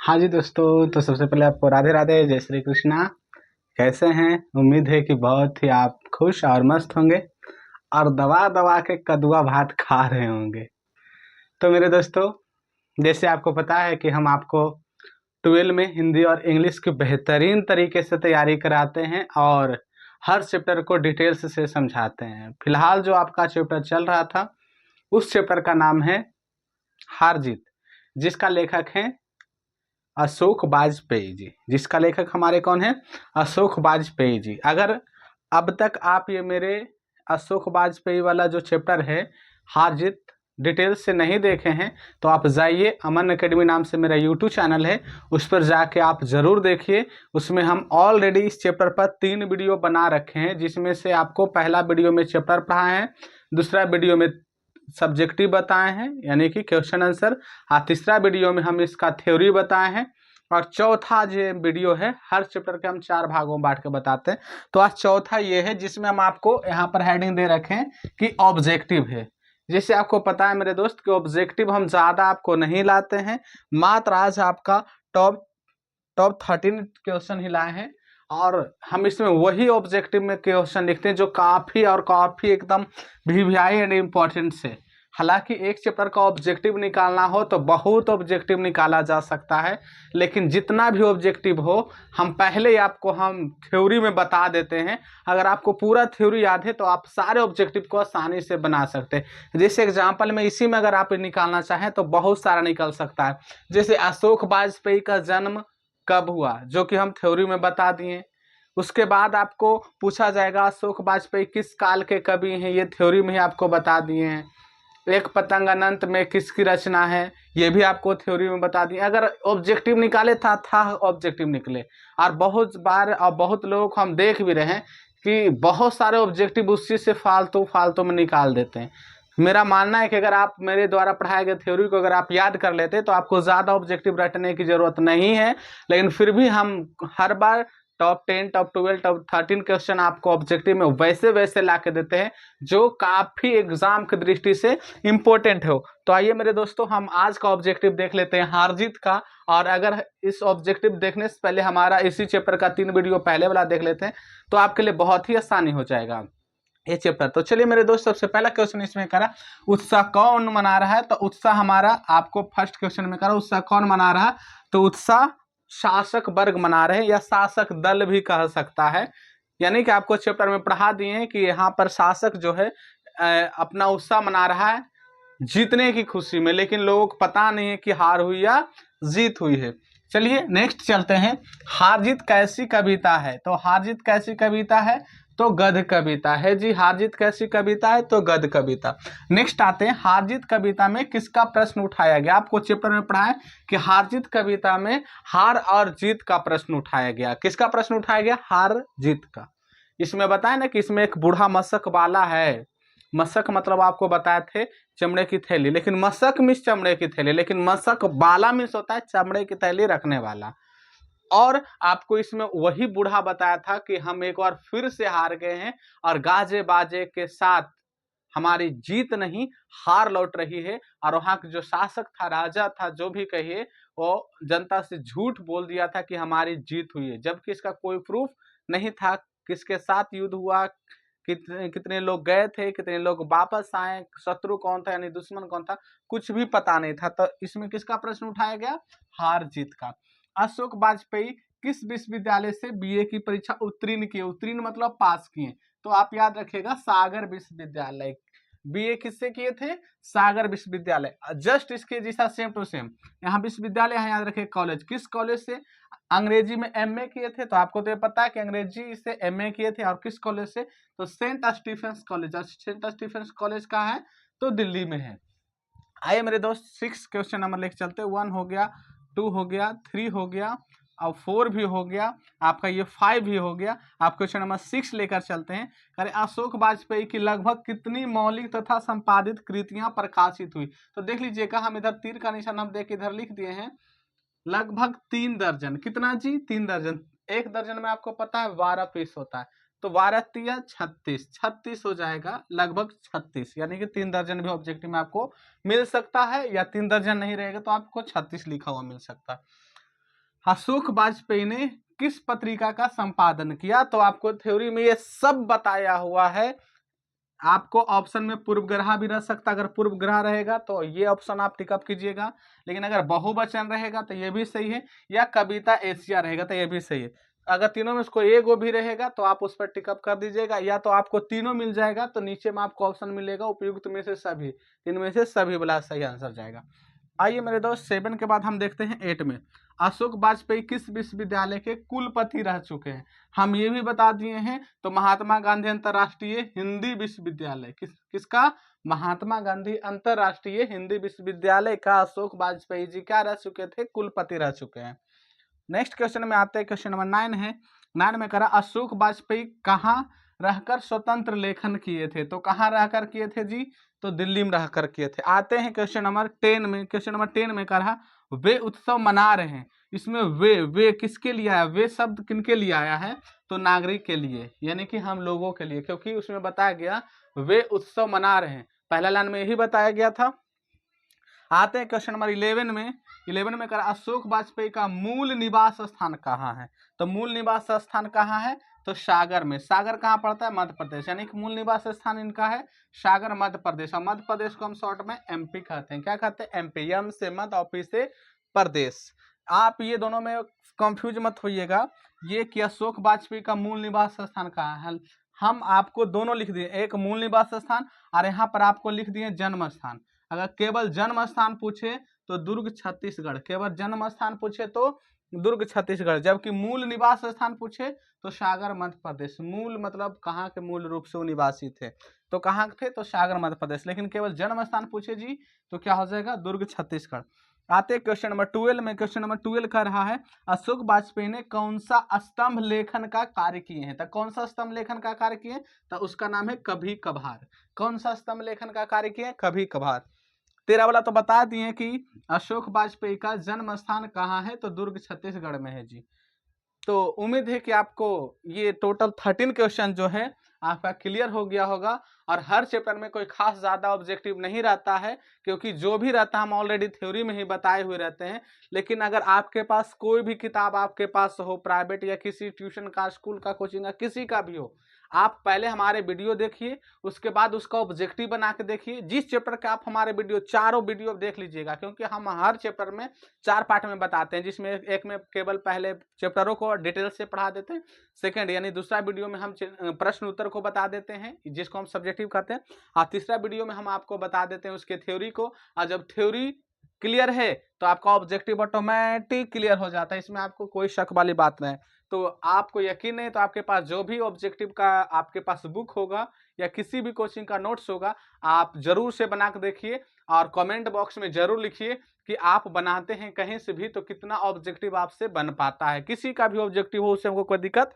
हाँ जी दोस्तों, तो सबसे पहले आपको राधे राधे, जय श्री कृष्णा। कैसे हैं? उम्मीद है कि बहुत ही आप खुश और मस्त होंगे और दबा दबा के कदुआ भात खा रहे होंगे। तो मेरे दोस्तों, जैसे आपको पता है कि हम आपको 12 में हिंदी और इंग्लिश की बेहतरीन तरीके से तैयारी कराते हैं और हर चैप्टर को डिटेल्स से समझाते हैं। फिलहाल जो आपका चैप्टर चल रहा था, उस चैप्टर का नाम है हार जीत, जिसका लेखक है अशोक वाजपेयी जी। जिसका लेखक हमारे कौन है? अशोक वाजपेयी जी। अगर अब तक आप ये मेरे अशोक वाजपेयी वाला जो चैप्टर है हार जीत डिटेल से नहीं देखे हैं, तो आप जाइए, अमन अकेडमी नाम से मेरा यूट्यूब चैनल है, उस पर जाके आप ज़रूर देखिए। उसमें हम ऑलरेडी इस चैप्टर पर 3 वीडियो बना रखे हैं, जिसमें से आपको पहला वीडियो में चैप्टर पढ़ाए हैं, दूसरा वीडियो में सब्जेक्टिव बताए हैं यानी कि क्वेश्चन आंसर, और तीसरा वीडियो में हम इसका थ्योरी बताए हैं, और चौथा जो वीडियो है हर चैप्टर के हम 4 भागों में बांट के बताते हैं। तो आज चौथा ये है जिसमें हम आपको यहाँ पर हेडिंग दे रखे हैं कि ऑब्जेक्टिव है। जैसे आपको पता है मेरे दोस्त कि ऑब्जेक्टिव हम ज़्यादा आपको नहीं लाते हैं, मात्र आज आपका टॉप टॉप 13 क्वेश्चन ही लाए हैं, और हम इसमें वही ऑब्जेक्टिव में क्वेश्चन लिखते हैं जो काफ़ी और काफ़ी एकदम वीवीआई एंड इम्पोर्टेंट से। हालांकि एक चैप्टर का ऑब्जेक्टिव निकालना हो तो बहुत ऑब्जेक्टिव निकाला जा सकता है, लेकिन जितना भी ऑब्जेक्टिव हो हम पहले ही आपको हम थ्योरी में बता देते हैं। अगर आपको पूरा थ्योरी याद है तो आप सारे ऑब्जेक्टिव को आसानी से बना सकते हैं। जैसे एग्जाम्पल में इसी में अगर आप निकालना चाहें तो बहुत सारा निकल सकता है। जैसे अशोक वाजपेयी का जन्म कब हुआ, जो कि हम थ्योरी में बता दिए। उसके बाद आपको पूछा जाएगा अशोक वाजपेयी किस काल के कवि हैं, ये थ्योरी में ही आपको बता दिए हैं। एक पतंग अनंत में किसकी रचना है, ये भी आपको थ्योरी में बता दिए। अगर ऑब्जेक्टिव निकाले था ऑब्जेक्टिव निकले। और बहुत बार और बहुत लोगों को हम देख भी रहे हैं कि बहुत सारे ऑब्जेक्टिव उसी से फालतू फालतू में निकाल देते हैं। मेरा मानना है कि अगर आप मेरे द्वारा पढ़ाए गए थ्योरी को अगर आप याद कर लेते तो आपको ज़्यादा ऑब्जेक्टिव रटने की ज़रूरत नहीं है, लेकिन फिर भी हम हर बार टॉप 10, टॉप 12, टॉप 13 क्वेश्चन आपको ऑब्जेक्टिव में वैसे वैसे ला के देते हैं जो काफ़ी एग्जाम की दृष्टि से इम्पोर्टेंट हो। तो आइए मेरे दोस्तों, हम आज का ऑब्जेक्टिव देख लेते हैं हार जीत का। और अगर इस ऑब्जेक्टिव देखने से पहले हमारा इसी चैप्टर का 3 वीडियो पहले वाला देख लेते हैं तो आपके लिए बहुत ही आसानी हो जाएगा ये चैप्टर। तो चलिए मेरे दोस्त, सबसे पहला क्वेश्चन इसमें करा, उत्साह कौन मना रहा है? तो उत्साह हमारा आपको फर्स्ट क्वेश्चन में करा, उत्साह कौन मना रहा है? तो उत्साह शासक वर्ग मना रहे हैं, या शासक दल भी कह सकता है। यानी कि आपको चैप्टर में पढ़ा दिए हैं कि यहाँ पर शासक जो है अपना उत्साह मना रहा है जीतने की खुशी में, लेकिन लोगों को पता नहीं है कि हार हुई या जीत हुई है। चलिए नेक्स्ट चलते हैं, हार जीत कैसी कविता है? तो हार जीत कैसी कविता है? तो गद्य कविता है जी। हार जीत कैसी कविता है? तो गद्य कविता। नेक्स्ट आते हैं, हार जीत कविता में किसका प्रश्न उठाया गया? आपको चैप्टर में पढ़ा है कि हार जीत कविता में हार और जीत का प्रश्न उठाया गया। किसका प्रश्न उठाया गया? हार जीत का। इसमें बताया ना कि इसमें एक बूढ़ा मशक वाला है। मशक मतलब आपको बताए थे चमड़े की थैली, लेकिन मशक मीन्स चमड़े की थैली, लेकिन मशक बाला मीन्स होता है चमड़े की थैली रखने वाला। और आपको इसमें वही बूढ़ा बताया था कि हम एक बार फिर से हार गए हैं और गाजे बाजे के साथ हमारी जीत नहीं हार लौट रही है। और वहां का जो शासक था, राजा था, जो भी कहिए, वो जनता से झूठ बोल दिया था कि हमारी जीत हुई है, जबकि इसका कोई प्रूफ नहीं था। किसके साथ युद्ध हुआ, कितने कितने लोग गए थे, कितने लोग वापस आए, शत्रु कौन था यानी दुश्मन कौन था, कुछ भी पता नहीं था। तो इसमें किसका प्रश्न उठाया गया? हार जीत का। अशोक वाजपेयी किस विश्वविद्यालय से बीए की परीक्षा उत्तीर्ण किए? उत्तीर्ण मतलब पास किए। तो आप याद रखिएगा सागर विश्वविद्यालय। बीए किससे किए थे? सागर विश्वविद्यालय। जस्ट इसके जैसा सेम टू सेम यहाँ विश्वविद्यालय, यहाँ याद रखिए कॉलेज। किस कॉलेज से? अंग्रेजी में एमए किए थे, तो आपको तो ये पता है कि अंग्रेजी से एमए किए थे। और किस कॉलेज से? तो Saint Stephen's College. Saint Stephen's College कहाँ है? तो दिल्ली में है। आइए मेरे दोस्त, 6 क्वेश्चन नंबर लेके चलते। 1 हो गया, 2 हो गया, 3 हो गया, और 4 भी हो गया, आपका ये 5 भी हो गया। आप क्वेश्चन नंबर 6 लेकर चलते हैं। अरे अशोक वाजपेयी की लगभग कितनी मौलिक तथा संपादित कृतियां प्रकाशित हुई? तो देख लीजिएगा, हम इधर तीर का निशान हम देख इधर लिख दिए हैं, लगभग 3 दर्जन। कितना जी? 3 दर्जन। एक दर्जन में आपको पता है 12 पीस होता है, तो 12 तिया 36, 36 हो जाएगा, लगभग 36। यानी कि 3 दर्जन भी ऑब्जेक्टिव में आपको मिल सकता है, या 3 दर्जन नहीं रहेगा तो आपको 36 लिखा हुआ मिल सकता है। अशोक वाजपेयी ने किस पत्रिका का संपादन किया? तो आपको थ्योरी में ये सब बताया हुआ है। आपको ऑप्शन में पूर्व ग्रह भी रह सकता, अगर पूर्व ग्रह रहेगा तो ये ऑप्शन आप टिकअप कीजिएगा, लेकिन अगर बहुवचन रहेगा तो ये भी सही है, या कविता एशिया रहेगा तो ये भी सही है। अगर तीनों में से कोई एक भी रहेगा तो आप उस पर टिकअप कर दीजिएगा, या तो आपको तीनों मिल जाएगा तो नीचे में आपको ऑप्शन मिलेगा उपयुक्त में से सभी, इनमें से सभी वाला सही आंसर जाएगा। आइए मेरे दोस्त 7 के बाद हम देखते हैं 8 में। अशोक वाजपेयी किस विश्वविद्यालय के कुलपति रह चुके हैं? हम ये भी बता दिए हैं। तो महात्मा गांधी अंतर्राष्ट्रीय हिंदी विश्वविद्यालय किसका? महात्मा गांधी अंतर्राष्ट्रीय हिंदी विश्वविद्यालय का अशोक वाजपेयी जी क्या रह चुके थे? कुलपति रह चुके हैं। नेक्स्ट क्वेश्चन में आते हैं, क्वेश्चन नंबर 9 है। 9 में करा अशोक वाजपेयी कहाँ रहकर स्वतंत्र लेखन किए थे? तो कहाँ रहकर किए थे जी? तो दिल्ली में रहकर किए थे। आते हैं क्वेश्चन नंबर 10 में। क्वेश्चन नंबर 10 में कहा वे उत्सव मना रहे हैं। इसमें वे किसके लिए आया? वे शब्द किनके लिए आया है? तो नागरिक के लिए, यानी कि हम लोगों के लिए, क्योंकि उसमें बताया गया वे उत्सव मना रहे हैं। पहला लाइन में यही बताया गया था। आते हैं क्वेश्चन नंबर 11 में। 11 में करा अशोक वाजपेयी का मूल निवास स्थान कहाँ है? तो मूल निवास स्थान कहाँ है? तो सागर में। सागर कहाँ पड़ता है? मध्य प्रदेश, यानी कि मूल निवास स्थान इनका है सागर मध्य प्रदेश। और मध्य प्रदेश को हम शॉर्ट में एमपी कहते हैं। क्या कहते हैं? एमपी। एम से मध्य और पी से प्रदेश। आप ये दोनों में कंफ्यूज मत होइएगा, ये कि अशोक वाजपेयी का मूल निवास स्थान कहाँ है। हम आपको दोनों लिख दिए, एक मूल निवास स्थान और यहाँ पर आपको लिख दिए जन्म स्थान। अगर केवल जन्म स्थान पूछे तो दुर्ग छत्तीसगढ़, केवल जन्म स्थान पूछे तो दुर्ग छत्तीसगढ़, जबकि मूल निवास स्थान पूछे तो सागर मध्य प्रदेश। मूल मतलब कहाँ के मूल रूप से वो निवासी थे, तो कहाँ थे? तो सागर मध्य प्रदेश। लेकिन केवल जन्म स्थान पूछे जी तो क्या हो जाएगा? दुर्ग छत्तीसगढ़। आते क्वेश्चन नंबर 12 में। क्वेश्चन नंबर 12 कर रहा है अशोक वाजपेयी ने कौन सा स्तंभ लेखन का कार्य किए हैं? तो कौन सा स्तंभ लेखन का कार्य किए? तो उसका नाम है कभी कभार। कौन सा स्तंभ लेखन का कार्य किए? कभी कभार। 13 वाला तो बता दिए कि अशोक वाजपेयी का जन्म स्थान कहाँ है? तो दुर्ग छत्तीसगढ़ में है जी। तो उम्मीद है कि आपको ये टोटल 13 क्वेश्चन जो है आपका क्लियर हो गया होगा। और हर चैप्टर में कोई खास ज़्यादा ऑब्जेक्टिव नहीं रहता है, क्योंकि जो भी रहता है हम ऑलरेडी थ्योरी में ही बताए हुए रहते हैं। लेकिन अगर आपके पास कोई भी किताब आपके पास हो, प्राइवेट या किसी ट्यूशन का, स्कूल का, कोचिंग का, किसी का भी हो, आप पहले हमारे वीडियो देखिए, उसके बाद उसका ऑब्जेक्टिव बना के देखिए। जिस चैप्टर का आप हमारे वीडियो, चारों वीडियो देख लीजिएगा, क्योंकि हम हर चैप्टर में 4 पार्ट में बताते हैं, जिसमें एक में केवल पहले चैप्टरों को डिटेल से पढ़ा देते हैं, सेकंड यानी दूसरा वीडियो में हम प्रश्न उत्तर को बता देते हैं जिसको हम सब्जेक्टिव कहते हैं, और तीसरा वीडियो में हम आपको बता देते हैं उसके थ्योरी को। और जब थ्योरी क्लियर है तो आपका ऑब्जेक्टिव ऑटोमेटिक क्लियर हो जाता है, इसमें आपको कोई शक वाली बात नहीं। तो आपको यकीन नहीं तो आपके पास जो भी ऑब्जेक्टिव का आपके पास बुक होगा या किसी भी कोचिंग का नोट्स होगा, आप जरूर से बना के देखिए और कमेंट बॉक्स में जरूर लिखिए कि आप बनाते हैं कहीं से भी तो कितना ऑब्जेक्टिव आपसे बन पाता है। किसी का भी ऑब्जेक्टिव हो उससे हमको कोई दिक्कत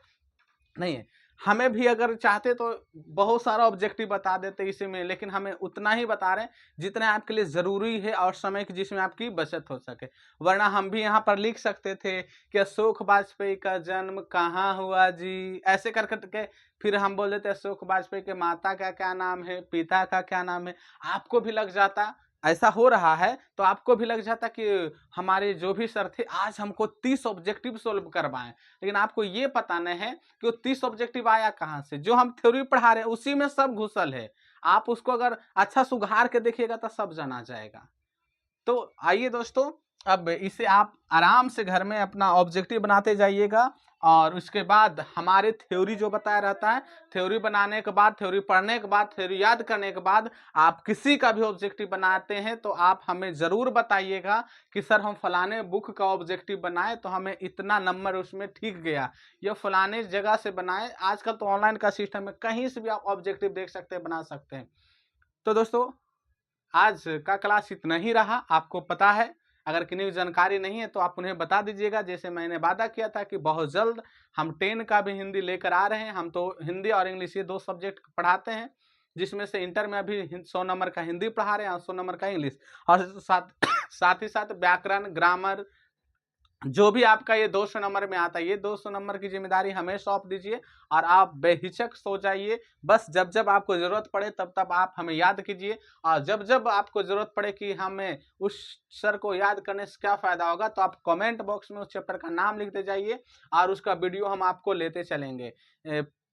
नहीं है। हमें भी अगर चाहते तो बहुत सारा ऑब्जेक्टिव बता देते इसी में, लेकिन हमें उतना ही बता रहे हैं जितना आपके लिए ज़रूरी है और समय की जिसमें आपकी बचत हो सके। वरना हम भी यहाँ पर लिख सकते थे कि अशोक वाजपेयी का जन्म कहाँ हुआ जी, ऐसे कर करके फिर हम बोल देते अशोक वाजपेयी के माता का क्या नाम है, पिता का क्या नाम है। आपको भी लग जाता, ऐसा हो रहा है तो आपको भी लग जाता कि हमारे जो भी सर थे आज हमको 30 ऑब्जेक्टिव सोल्व करवाएं, लेकिन आपको ये पता नहीं है कि वो 30 ऑब्जेक्टिव आया कहाँ से। जो हम थ्योरी पढ़ा रहे हैं उसी में सब घुसल है, आप उसको अगर अच्छा सुधार के देखिएगा तो सब जाना जाएगा। तो आइए दोस्तों, अब इसे आप आराम से घर में अपना ऑब्जेक्टिव बनाते जाइएगा और उसके बाद हमारे थ्योरी जो बताया रहता है, थ्योरी बनाने के बाद, थ्योरी पढ़ने के बाद, थ्योरी याद करने के बाद आप किसी का भी ऑब्जेक्टिव बनाते हैं तो आप हमें ज़रूर बताइएगा कि सर हम फलाने बुक का ऑब्जेक्टिव बनाए तो हमें इतना नंबर उसमें ठीक गया, या फलाने जगह से बनाए। आजकल तो ऑनलाइन का सिस्टम है, कहीं से भी आप ऑब्जेक्टिव देख सकते हैं, बना सकते हैं। तो दोस्तों आज का क्लास इतना ही रहा। आपको पता है अगर किन्हीं भी जानकारी नहीं है तो आप उन्हें बता दीजिएगा। जैसे मैंने वादा किया था कि बहुत जल्द हम 10 का भी हिंदी लेकर आ रहे हैं। हम तो हिंदी और इंग्लिश ये 2 सब्जेक्ट पढ़ाते हैं, जिसमें से इंटर में अभी 100 नंबर का हिंदी पढ़ा रहे हैं और 100 नंबर का इंग्लिश, और साथ ही साथ व्याकरण, ग्रामर, जो भी आपका ये 200 नंबर में आता है, ये 200 नंबर की जिम्मेदारी हमें सौंप दीजिए और आप बेहिचक सो जाइए। बस जब जब आपको ज़रूरत पड़े तब तब आप हमें याद कीजिए, और जब जब आपको ज़रूरत पड़े कि हमें उस सर को याद करने से क्या फ़ायदा होगा, तो आप कमेंट बॉक्स में उस चैप्टर का नाम लिखते जाइए और उसका वीडियो हम आपको लेते चलेंगे।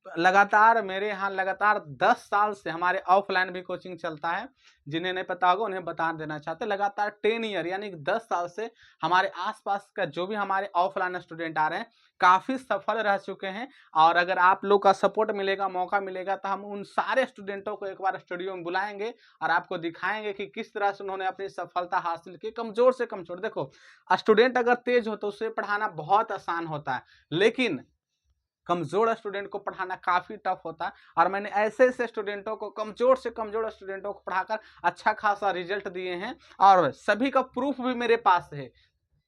लगातार मेरे यहाँ लगातार 10 साल से हमारे ऑफलाइन भी कोचिंग चलता है। जिन्हें नहीं पता होगा उन्हें बता देना चाहते हैं, लगातार 10 ईयर यानी 10 साल से हमारे आसपास का जो भी हमारे ऑफलाइन स्टूडेंट आ रहे हैं काफ़ी सफल रह चुके हैं। और अगर आप लोग का सपोर्ट मिलेगा, मौका मिलेगा, तो हम उन सारे स्टूडेंटों को एक बार स्टूडियो में बुलाएंगे और आपको दिखाएंगे कि किस तरह से उन्होंने अपनी सफलता हासिल की। कमज़ोर से कमज़ोर, देखो स्टूडेंट अगर तेज हो तो उसे पढ़ाना बहुत आसान होता है, लेकिन कमज़ोर स्टूडेंट को पढ़ाना काफ़ी टफ होता है। और मैंने ऐसे स्टूडेंटों को, कमज़ोर से कमज़ोर स्टूडेंटों को पढ़ाकर अच्छा खासा रिजल्ट दिए हैं, और सभी का प्रूफ भी मेरे पास है।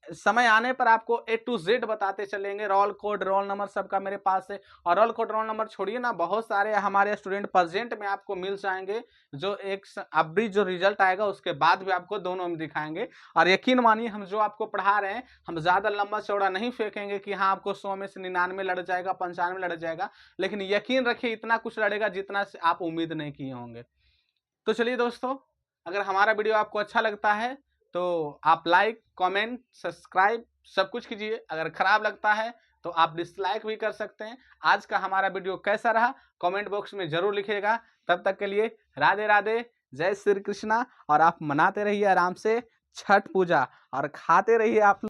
समय आने पर आपको A to Z बताते चलेंगे। रोल कोड, रोल नंबर सबका मेरे पास है। और रोल कोड, रोल नंबर छोड़िए ना, बहुत सारे हमारे स्टूडेंट प्रेजेंट में आपको मिल जाएंगे, जो एक अभी जो रिजल्ट आएगा उसके बाद भी आपको दोनों में दिखाएंगे। और यकीन मानिए, हम जो आपको पढ़ा रहे हैं, हम ज़्यादा लंबा चौड़ा नहीं फेंकेंगे कि हाँ आपको 100 में से 99 लड़ जाएगा, 95 लड़ जाएगा, लेकिन यकीन रखिए इतना कुछ लड़ेगा जितना से आप उम्मीद नहीं किए होंगे। तो चलिए दोस्तों, अगर हमारा वीडियो आपको अच्छा लगता है तो आप लाइक, कमेंट, सब्सक्राइब सब कुछ कीजिए। अगर खराब लगता है तो आप डिसलाइक भी कर सकते हैं। आज का हमारा वीडियो कैसा रहा कमेंट बॉक्स में ज़रूर लिखिएगा। तब तक के लिए राधे राधे, जय श्री कृष्णा। और आप मनाते रहिए आराम से छठ पूजा, और खाते रहिए आप।